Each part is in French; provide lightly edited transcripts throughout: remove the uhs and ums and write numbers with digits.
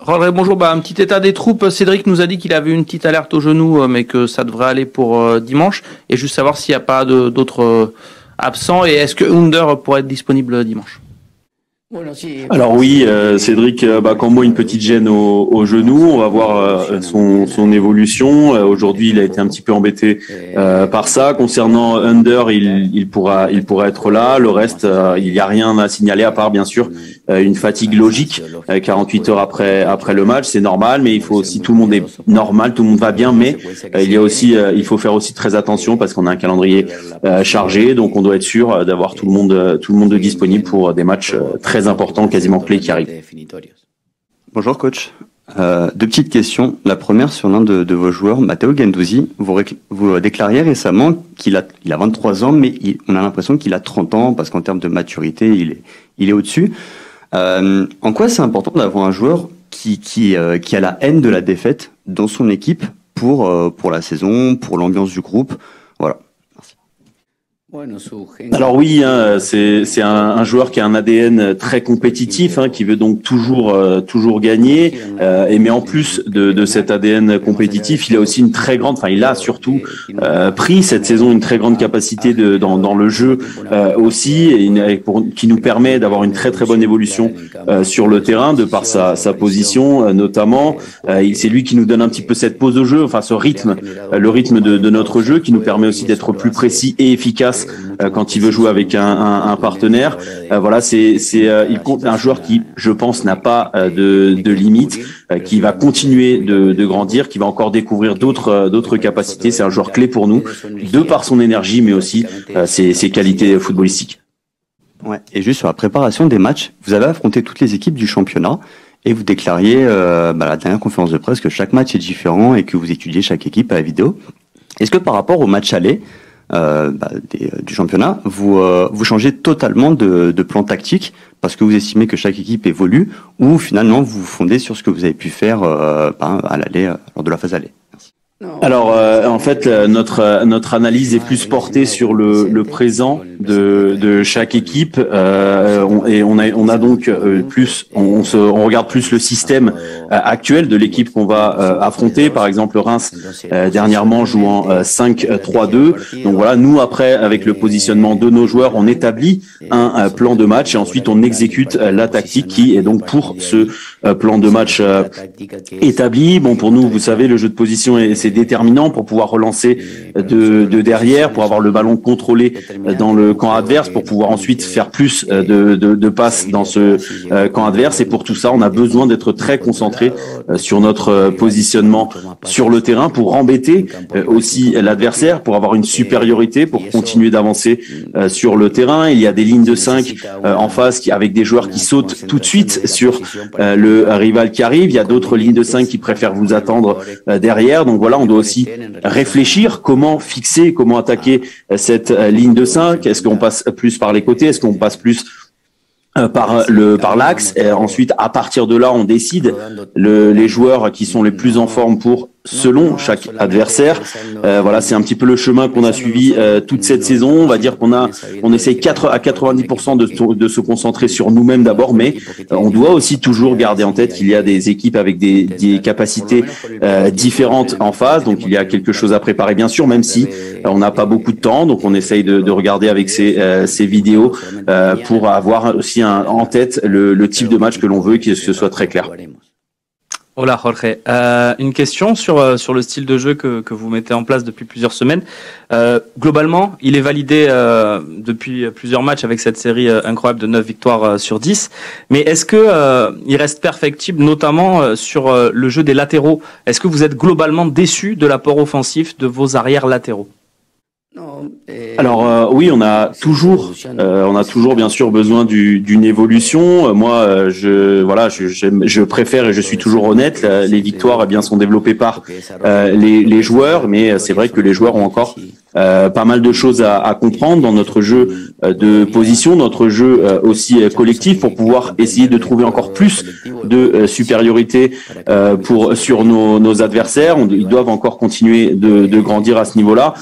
Rodri, bonjour. Un petit état des troupes. Cédric nous a dit qu'il avait une petite alerte au genou, mais que ça devrait aller pour dimanche. Et juste savoir s'il n'y a pas d'autres absents. Et est-ce que Under pourrait être disponible dimanche? Alors oui, Cédric Cambo une petite gêne au genou. On va voir son évolution. Aujourd'hui, il a été un petit peu embêté par ça. Concernant Under, il pourra être là. Le reste, il n'y a rien à signaler à part bien sûr une fatigue logique 48 heures après le match. C'est normal, mais il faut aussi, tout le monde est normal, tout le monde va bien, mais il faut faire aussi très attention parce qu'on a un calendrier chargé, donc on doit être sûr d'avoir tout le monde disponible pour des matchs très important, quasiment clé qui arrive. Bonjour coach. Deux petites questions. La première sur l'un de vos joueurs, Matteo Guendouzi. Vous déclariez récemment qu'il a 23 ans, mais on a l'impression qu'il a 30 ans parce qu'en termes de maturité, il est au-dessus. En quoi c'est important d'avoir un joueur qui a la haine de la défaite dans son équipe pour la saison, pour l'ambiance du groupe? Voilà. Alors oui, c'est un joueur qui a un ADN très compétitif, qui veut donc toujours gagner. Mais en plus de cet ADN compétitif, il a aussi il a surtout pris cette saison une très grande capacité dans le jeu aussi, qui nous permet d'avoir une très très bonne évolution sur le terrain de par sa position notamment. C'est lui qui nous donne un petit peu cette pause au jeu, ce rythme, le rythme de notre jeu, qui nous permet aussi d'être plus précis et efficace quand il veut jouer avec un partenaire. Il compte un joueur qui, je pense, n'a pas de limite, qui va continuer de grandir, qui va encore découvrir d'autres capacités. C'est un joueur clé pour nous, de par son énergie, mais aussi ses qualités footballistiques. Ouais. Et juste sur la préparation des matchs, vous avez affronté toutes les équipes du championnat et vous déclariez la dernière conférence de presse que chaque match est différent et que vous étudiez chaque équipe à la vidéo. Est-ce que par rapport au match aller du championnat, vous changez totalement de plan tactique parce que vous estimez que chaque équipe évolue, ou finalement vous vous fondez sur ce que vous avez pu faire à l'aller lors de la phase aller? Merci. Alors en fait notre analyse est plus portée sur le présent de chaque équipe et on a donc on regarde plus le système actuel de l'équipe qu'on va affronter. Par exemple Reims dernièrement jouant 5-3-2. Donc voilà, nous après avec le positionnement de nos joueurs, on établit un plan de match et ensuite on exécute la tactique qui est donc pour ce plan de match établi. Bon, pour nous, vous savez, le jeu de position c'est déterminant pour pouvoir relancer de derrière, pour avoir le ballon contrôlé dans le camp adverse, pour pouvoir ensuite faire plus de passes dans ce camp adverse. Et pour tout ça, on a besoin d'être très concentré sur notre positionnement sur le terrain pour embêter aussi l'adversaire, pour avoir une supériorité, pour continuer d'avancer sur le terrain. Il y a des lignes de 5 en face avec des joueurs qui sautent tout de suite sur le rival qui arrive. Il y a d'autres lignes de 5 qui préfèrent vous attendre derrière. Donc voilà, on doit aussi réfléchir comment fixer, comment attaquer cette ligne de 5. Est-ce qu'on passe plus par les côtés? Est-ce qu'on passe plus par l'axe? Et ensuite, à partir de là, on décide les joueurs qui sont les plus en forme pour selon chaque adversaire. Voilà, c'est un petit peu le chemin qu'on a suivi toute cette saison. On va dire on essaye à 90% de se concentrer sur nous-mêmes d'abord, mais on doit aussi toujours garder en tête qu'il y a des équipes avec des capacités différentes en face. Donc il y a quelque chose à préparer bien sûr, même si on n'a pas beaucoup de temps. Donc on essaye de regarder avec ces vidéos pour avoir aussi en tête le type de match que l'on veut, que ce soit très clair. Hola Jorge, une question sur le style de jeu que vous mettez en place depuis plusieurs semaines. Globalement, il est validé depuis plusieurs matchs avec cette série incroyable de 9 victoires sur 10. Mais est-ce que il reste perfectible, notamment sur le jeu des latéraux? Est-ce que vous êtes globalement déçu de l'apport offensif de vos arrières latéraux? Alors oui, on a toujours bien sûr besoin d'une évolution. Moi, je préfère, et je suis toujours honnête, les victoires sont développées par les joueurs, mais c'est vrai que les joueurs ont encore pas mal de choses à comprendre dans notre jeu de position, notre jeu aussi collectif, pour pouvoir essayer de trouver encore plus de supériorité sur nos adversaires. Ils doivent encore continuer de grandir à ce niveau-là.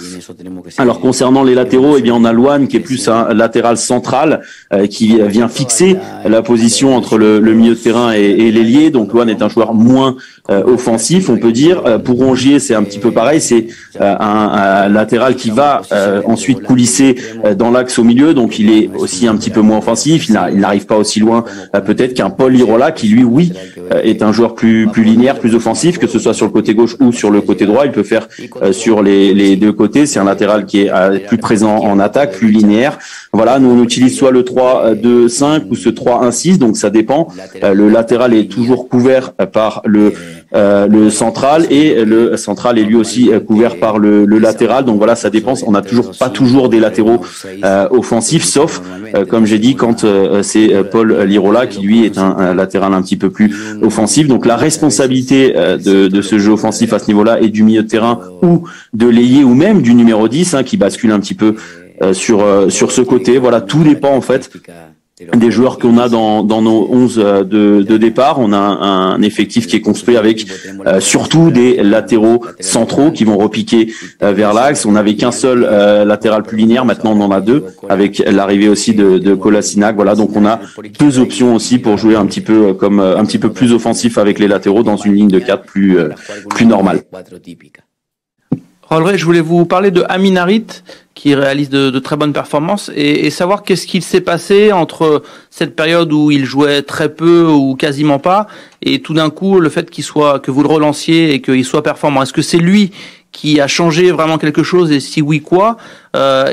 Alors concernant les latéraux, eh bien on a Luan qui est plus un latéral central qui vient fixer la position entre le milieu de terrain et l'ailier. Donc Luan est un joueur moins offensif, on peut dire. Pour Rongier, c'est un petit peu pareil. C'est un latéral qui va ensuite coulisser dans l'axe au milieu. Donc il est aussi un petit peu moins offensif. Il n'arrive pas aussi loin peut-être qu'un Paul Lirola qui lui, oui, est un joueur plus linéaire, plus offensif, que ce soit sur le côté gauche ou sur le côté droit. Il peut faire sur les deux côtés. C'est un latéral qui est plus présent en attaque, plus linéaire. Voilà, nous on utilise soit le 3-2-5 ou ce 3-1-6, donc ça dépend. Le latéral est toujours couvert par le central, et le central est lui aussi couvert par le latéral. Donc voilà, ça dépend. On n'a pas toujours des latéraux offensifs, sauf comme j'ai dit, quand c'est Paul Lirola qui lui est un latéral un petit peu plus offensif. Donc la responsabilité de ce jeu offensif à ce niveau-là, et du milieu de terrain ou de l'ailier ou même du numéro 10 qui bascule un petit peu sur ce côté. Voilà, tout dépend en fait des joueurs qu'on a dans nos 11 de départ. On a un effectif qui est construit avec surtout des latéraux centraux qui vont repiquer vers l'axe. On n'avait qu'un seul latéral plus linéaire, maintenant on en a deux, avec l'arrivée aussi de Kolasinac. Voilà, donc on a deux options aussi pour jouer un petit peu plus offensif avec les latéraux dans une ligne de 4 plus normale. Rolleray, je voulais vous parler de Amin Harit, qui réalise de très bonnes performances, et savoir qu'est-ce qu'il s'est passé entre cette période où il jouait très peu ou quasiment pas, et tout d'un coup le fait que vous le relanciez et qu'il soit performant. Est-ce que c'est lui qui a changé vraiment quelque chose, et si oui, quoi?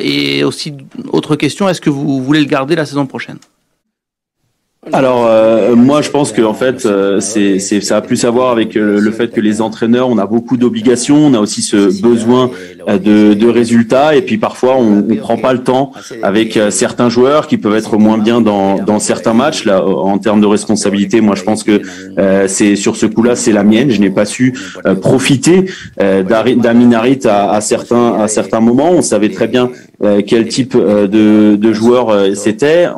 Et aussi, autre question, est-ce que vous voulez le garder la saison prochaine? Alors moi je pense que en fait ça a plus à voir avec le fait que les entraîneurs, on a beaucoup d'obligations, on a aussi ce besoin de résultats, et puis parfois on prend pas le temps avec certains joueurs qui peuvent être moins bien dans certains matchs. Là, en termes de responsabilité, moi je pense que c'est sur ce coup-là, c'est la mienne. Je n'ai pas su profiter d'Amin Harit à certains moments. On savait très bien quel type de joueur c'était.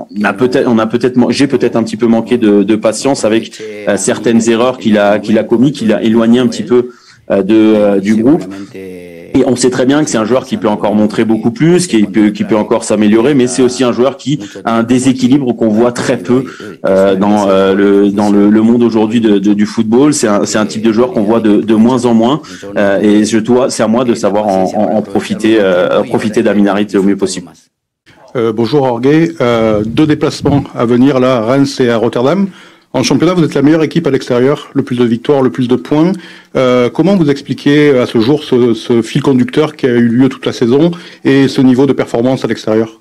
J'ai peut-être un petit peu manqué de patience avec certaines erreurs qu'il a commis, qu'il a éloigné un petit peu du groupe. Et on sait très bien que c'est un joueur qui peut encore montrer beaucoup plus, qui peut encore s'améliorer, mais c'est aussi un joueur qui a un déséquilibre qu'on voit très peu dans le monde aujourd'hui du football. C'est un type de joueur qu'on voit de moins en moins, et c'est à moi de savoir en profiter d'Amin Harit au mieux possible. Bonjour Jorge, 2 déplacements à venir là, à Reims et à Rotterdam. En championnat, vous êtes la meilleure équipe à l'extérieur, le plus de victoires, le plus de points. Comment vous expliquez à ce jour ce fil conducteur qui a eu lieu toute la saison et ce niveau de performance à l'extérieur?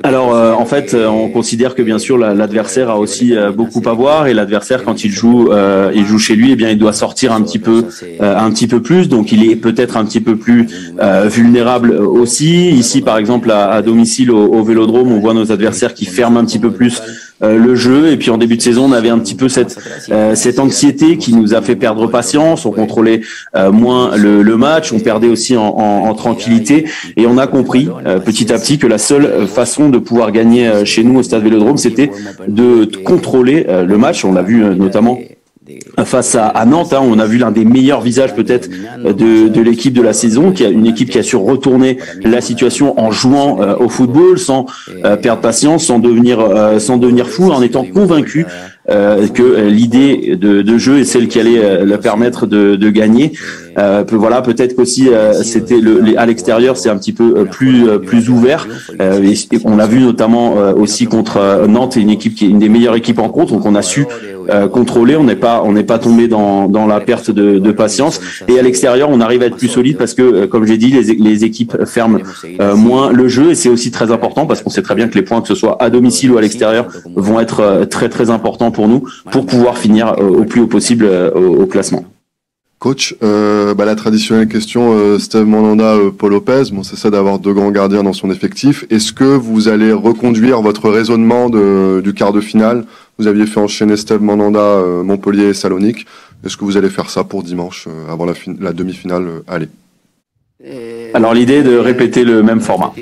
Alors en fait, on considère que bien sûr l'adversaire a aussi beaucoup à voir, et l'adversaire, quand il joue chez lui, eh bien il doit sortir un petit peu plus, donc il est peut-être un petit peu plus vulnérable aussi. Ici par exemple à domicile au Vélodrome, on voit nos adversaires qui ferment un petit peu plus le jeu, et puis en début de saison on avait un petit peu cette anxiété qui nous a fait perdre patience. On contrôlait moins le match, on perdait aussi en tranquillité, et on a compris petit à petit que la seule façon de pouvoir gagner chez nous au Stade Vélodrome, c'était de contrôler le match. On l'a vu notamment face à Nantes, on a vu l'un des meilleurs visages peut-être de l'équipe de la saison, une équipe qui a su retourner la situation en jouant au football, sans perdre patience, sans devenir fou, en étant convaincu que l'idée de jeu est celle qui allait leur permettre de gagner. Voilà, peut-être qu'aussi c'était à l'extérieur, c'est un petit peu plus ouvert. Et on l'a vu notamment aussi contre Nantes, une équipe qui est une des meilleures équipes en contre, donc on a su contrôler. On n'est pas tombé dans la perte de patience. Et à l'extérieur, on arrive à être plus solide parce que, comme j'ai dit, les équipes ferment moins le jeu, et c'est aussi très important parce qu'on sait très bien que les points, que ce soit à domicile ou à l'extérieur, vont être très très importants pour nous pour pouvoir finir au plus haut possible au classement. Coach, la traditionnelle question, Steve Mandanda, Paul Lopez, c'est ça d'avoir 2 grands gardiens dans son effectif. Est-ce que vous allez reconduire votre raisonnement du quart de finale? Vous aviez fait enchaîner Steve Mandanda, Montpellier et Salonique. Est-ce que vous allez faire ça pour dimanche, avant la demi-finale aller? Alors l'idée est de répéter le même format.